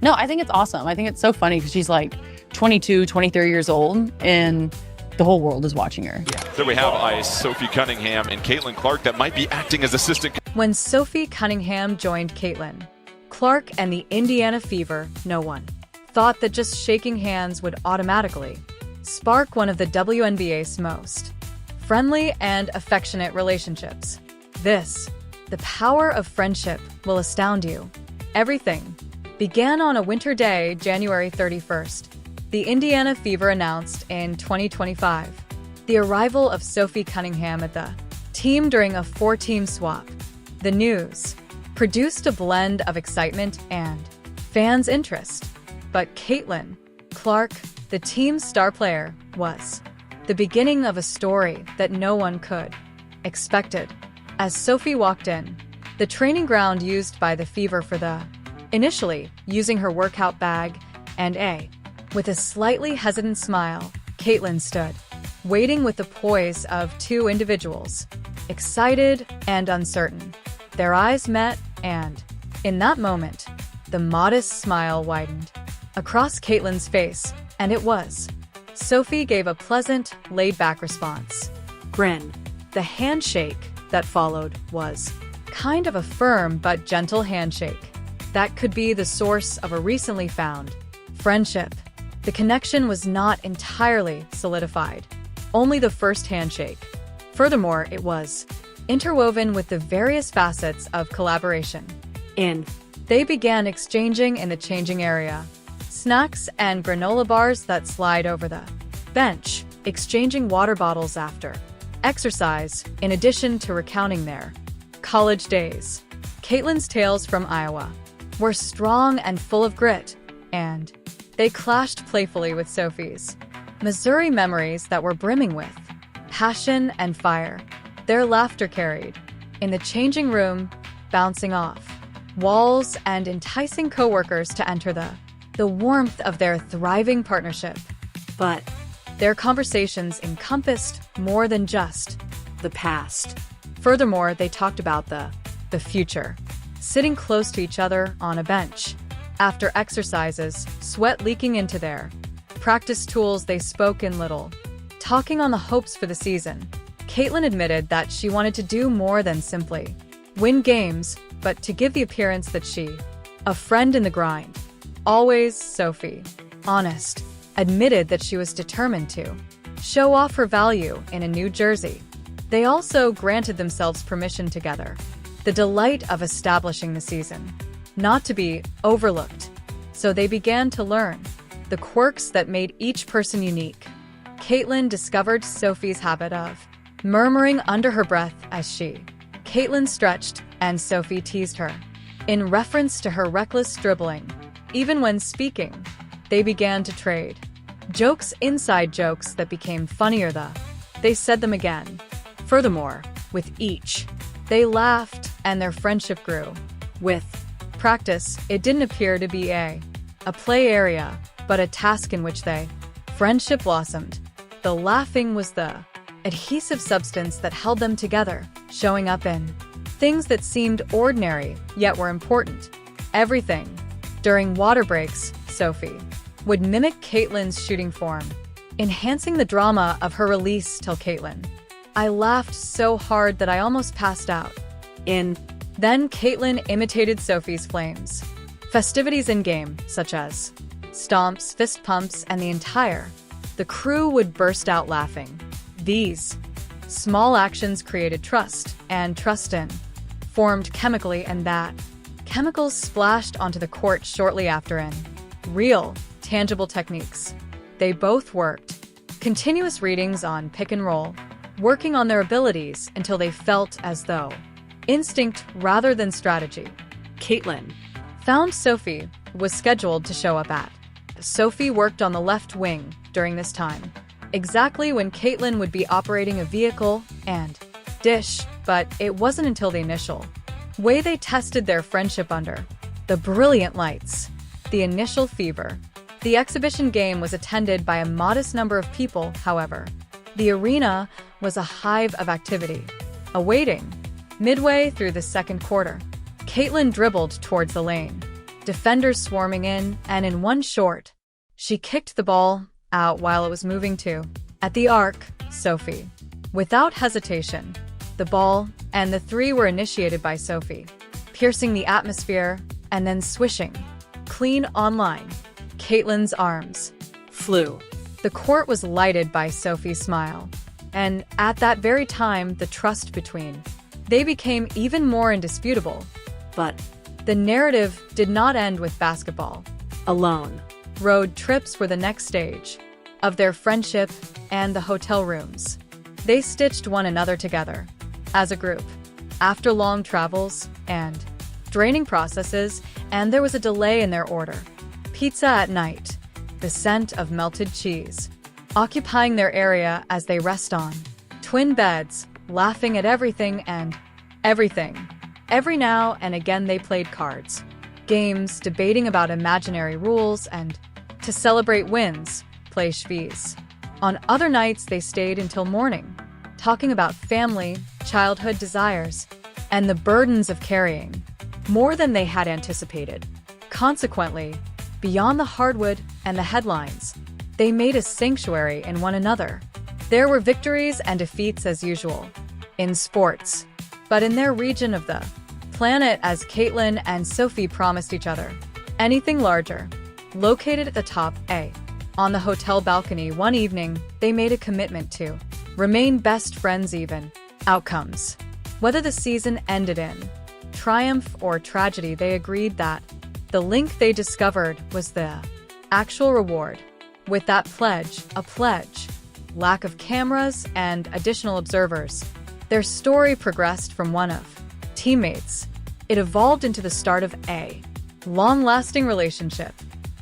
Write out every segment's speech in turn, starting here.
No, I think it's awesome. I think it's so funny because she's like 22, 23 years old, and the whole world is watching her. There we have ice, Sophie Cunningham and Caitlin Clark that might be acting as assistant. When Sophie Cunningham joined Caitlin, Clark and the Indiana Fever, no one thought that just shaking hands would automatically spark one of the WNBA's most friendly and affectionate relationships. The power of friendship, will astound you. Everything began on a winter day, January 31st. The Indiana Fever announced in 2025 the arrival of Sophie Cunningham at the team during a 4-team swap. The news produced a blend of excitement and fans' interest. But Caitlin Clark, the team's star player, was the beginning of a story that no one could expected. As Sophie walked in, the training ground used by the Fever for the initially using her workout bag with a slightly hesitant smile, Caitlin stood, waiting with the poise of two individuals, excited and uncertain. Their eyes met, and in that moment, the modest smile widened across Caitlin's face, and it was. Sophie gave a pleasant, laid-back response. Grin. The handshake that followed was kind of a firm but gentle handshake that could be the source of a recently found friendship. The connection was not entirely solidified, only the first handshake. Furthermore, it was interwoven with the various facets of collaboration. They began exchanging in the changing area, snacks and granola bars that slide over the bench, exchanging water bottles after exercise, in addition to recounting their college days. Caitlin's tales from Iowa were strong and full of grit, and they clashed playfully with Sophie's Missouri memories that were brimming with passion and fire. Their laughter carried in the changing room, bouncing off walls and enticing coworkers to enter the warmth of their thriving partnership. But their conversations encompassed more than just the past. Furthermore, they talked about the future, sitting close to each other on a bench. After exercises, sweat leaking into their practice tools, they spoke in little, talking on the hopes for the season. Caitlin admitted that she wanted to do more than simply win games, but to give the appearance that she, a friend in the grind. Always, Sophie, honest, admitted that she was determined to show off her value in a new jersey. They also granted themselves permission together, the delight of establishing the season, not to be overlooked. So they began to learn the quirks that made each person unique. Caitlin discovered Sophie's habit of murmuring under her breath as Caitlin stretched and Sophie teased her, in reference to her reckless dribbling. Even when speaking, they began to trade jokes, inside jokes that became funnier they said them again. Furthermore, with each, they laughed and their friendship grew. With practice, it didn't appear to be a play area, but a task in which friendship blossomed. The laughing was the adhesive substance that held them together, showing up in things that seemed ordinary, yet were important. Everything. During water breaks, Sophie would mimic Caitlin's shooting form, enhancing the drama of her release. Till Caitlin, I laughed so hard that I almost passed out. Then Caitlin imitated Sophie's flames. Festivities in-game, such as stomps, fist pumps, and the crew would burst out laughing. These small actions created trust, and trust formed chemically, and that chemicals splashed onto the court shortly after in real, tangible techniques. They both worked continuous readings on pick and roll, working on their abilities until they felt as though instinct rather than strategy. Caitlin found Sophie was scheduled to show up at. Sophie worked on the left wing during this time, exactly when Caitlin would be operating a vehicle and dish, but it wasn't until the initial way they tested their friendship under the brilliant lights, the initial fever. The exhibition game was attended by a modest number of people, however. The arena was a hive of activity, awaiting. Midway through the second quarter, Caitlin dribbled towards the lane, defenders swarming in, and in one shot, she kicked the ball out while it was moving to, at the arc, Sophie. Without hesitation, the ball and the three were initiated by Sophie, piercing the atmosphere and then swishing. Clean online. Caitlin's arms flew. The court was lighted by Sophie's smile. And at that very time, the trust between they became even more indisputable. But The narrative did not end with basketball alone. Road trips were the next stage of their friendship and the hotel rooms. They stitched one another together as a group after long travels and draining processes, and there was a delay in their order. Pizza at night, the scent of melted cheese, occupying their area as they rest on twin beds, laughing at everything and everything. Every now and again they played cards, games, debating about imaginary rules, and, to celebrate wins, play schvies. On other nights they stayed until morning, talking about family, childhood desires, and the burdens of carrying more than they had anticipated. Consequently, beyond the hardwood and the headlines, they made a sanctuary in one another. There were victories and defeats as usual in sports, but in their region of the planet, as Caitlin and Sophie promised each other anything larger. Located at the top A, on the hotel balcony one evening, they made a commitment to remain best friends even outcomes. Whether the season ended in triumph or tragedy, they agreed that the link they discovered was the actual reward. With that pledge, lack of cameras and additional observers, their story progressed from one of teammates. It evolved into the start of a long-lasting relationship.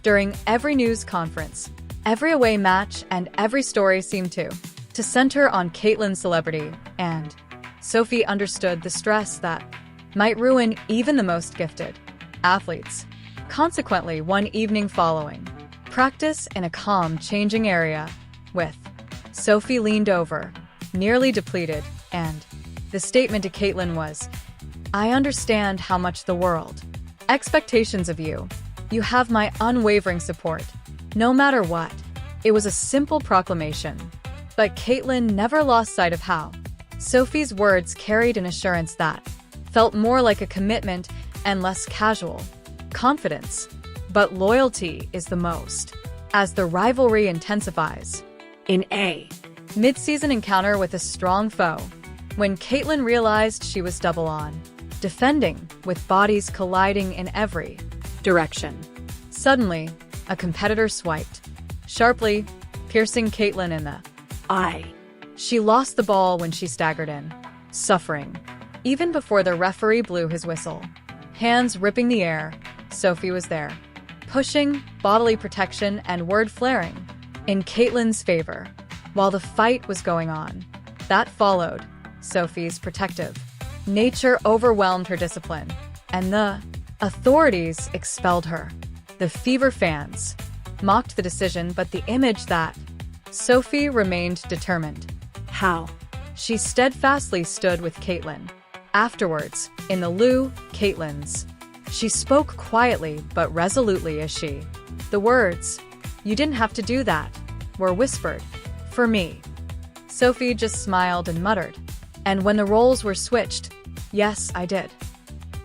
During every news conference, every away match, and every story seemed to center on Caitlin's celebrity, and Sophie understood the stress that might ruin even the most gifted athletes. Consequently, one evening following practice in a calm, changing area, with Sophie leaned over, nearly depleted, and the statement to Caitlin was, "I understand how much the world expectations of you. You have my unwavering support, no matter what." It was a simple proclamation, but Caitlin never lost sight of how Sophie's words carried an assurance that felt more like a commitment and less casual confidence. But loyalty is the most, as the rivalry intensifies. In a Mid-season encounter with a strong foe, when Caitlin realized she was double on, defending with bodies colliding in every direction. suddenly, a competitor swiped sharply, piercing Caitlin in the I She lost the ball when she staggered in, suffering. Even before the referee blew his whistle, hands ripping the air, Sophie was there, pushing, bodily protection and word flaring in Caitlin's favor. While the fight was going on, that followed, Sophie's protective nature overwhelmed her discipline, and the authorities expelled her. The Fever fans mocked the decision, but the image that Sophie remained determined. how She steadfastly stood with Caitlin. Afterwards, in the loo, Caitlin's, she spoke quietly but resolutely as she. The words, "You didn't have to do that," were whispered. "For me." Sophie just smiled and muttered. "And when the roles were switched, yes, I did."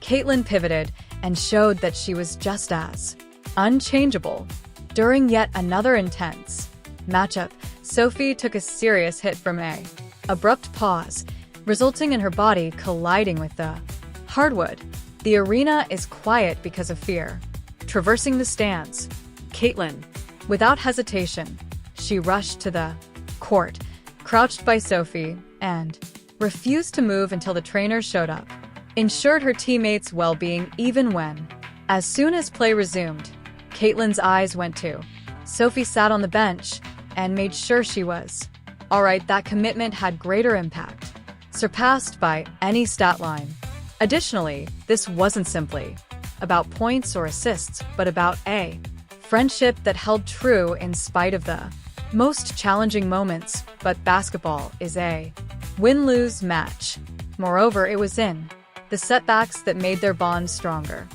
Caitlin pivoted and showed that she was just as unchangeable. During yet another intense matchup, Sophie took a serious hit from a abrupt pause, resulting in her body colliding with the hardwood. The arena is quiet because of fear. Traversing the stands, Caitlin, without hesitation, she rushed to the court, crouched by Sophie, and refused to move until the trainer showed up. Ensured her teammates' well-being even when, as soon as play resumed, Caitlin's eyes went to Sophie sat on the bench and made sure she was all right. That commitment had greater impact, surpassed by any stat line. Additionally, this wasn't simply about points or assists, but about a friendship that held true in spite of the most challenging moments. But basketball is a win-lose match. Moreover, it was in the setbacks that made their bond stronger.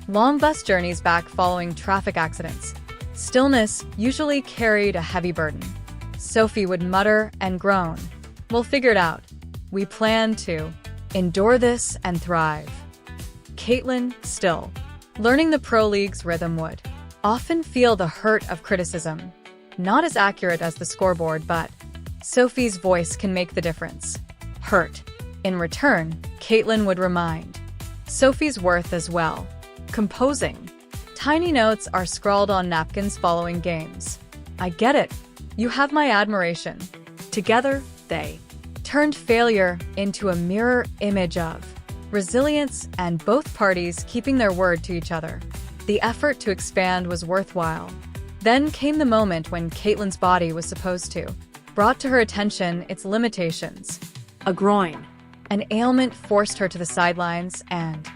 long bus journeys back following traffic accidents. Stillness usually carried a heavy burden. Sophie would mutter and groan. "We'll figure it out. We plan to endure this and thrive." Caitlin, still, learning the pro league's rhythm, would often feel the hurt of criticism. Not as accurate as the scoreboard, but Sophie's voice can make the difference. Hurt. In return, Caitlin would remind Sophie's worth as well. Composing. Tiny notes are scrawled on napkins following games. "I get it. You have my admiration." Together, they turned failure into a mirror image of resilience and both parties keeping their word to each other. The effort to expand was worthwhile. Then came the moment when Caitlin's body was supposed to brought to her attention its limitations. A groin. An ailment forced her to the sidelines and,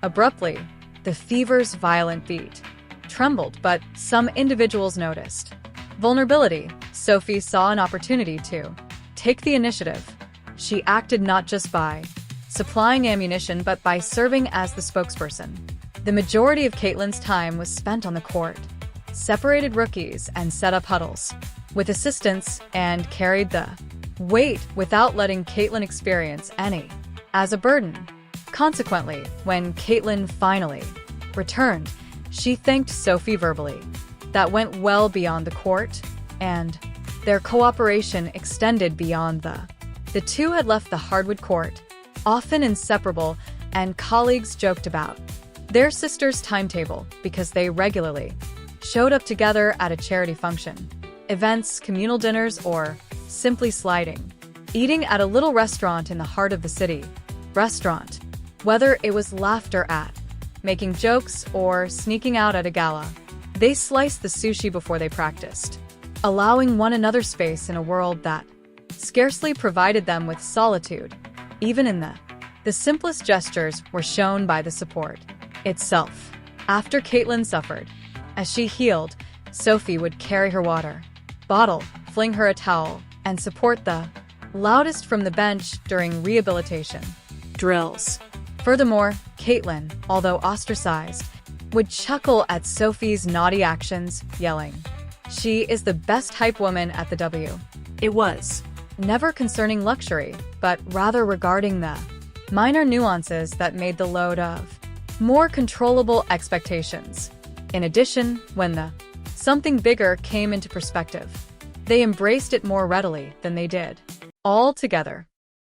abruptly, the fever's violent beat trembled, but some individuals noticed. Vulnerability. Sophie saw an opportunity to take the initiative. She acted not just by supplying ammunition, but by serving as the spokesperson. The majority of Caitlin's time was spent on the court, separated rookies and set up huddles with assistants, and carried the weight without letting Caitlin experience any as a burden. Consequently, when Caitlin finally returned, she thanked Sophie verbally. That went well beyond the court, and their cooperation extended beyond the two had left the hardwood court, often inseparable, and colleagues joked about their sister's timetable because they regularly showed up together at a charity function, events, communal dinners, or simply sliding, eating at a little restaurant in the heart of the city. Restaurant. Whether it was laughter at, making jokes, or sneaking out at a gala, they sliced the sushi before they practiced, allowing one another space in a world that scarcely provided them with solitude. Even in the simplest gestures were shown by the support itself. After Caitlin suffered, as she healed, Sophie would carry her water bottle, fling her a towel, and support the loudest from the bench during rehabilitation Drills. Furthermore, Caitlin, although ostracized, would chuckle at Sophie's naughty actions, yelling, "She is the best hype woman at the W." It was Never concerning luxury, but rather regarding the minor nuances that made the load of more controllable expectations. In addition, when the something bigger came into perspective, they embraced it more readily than they did all together.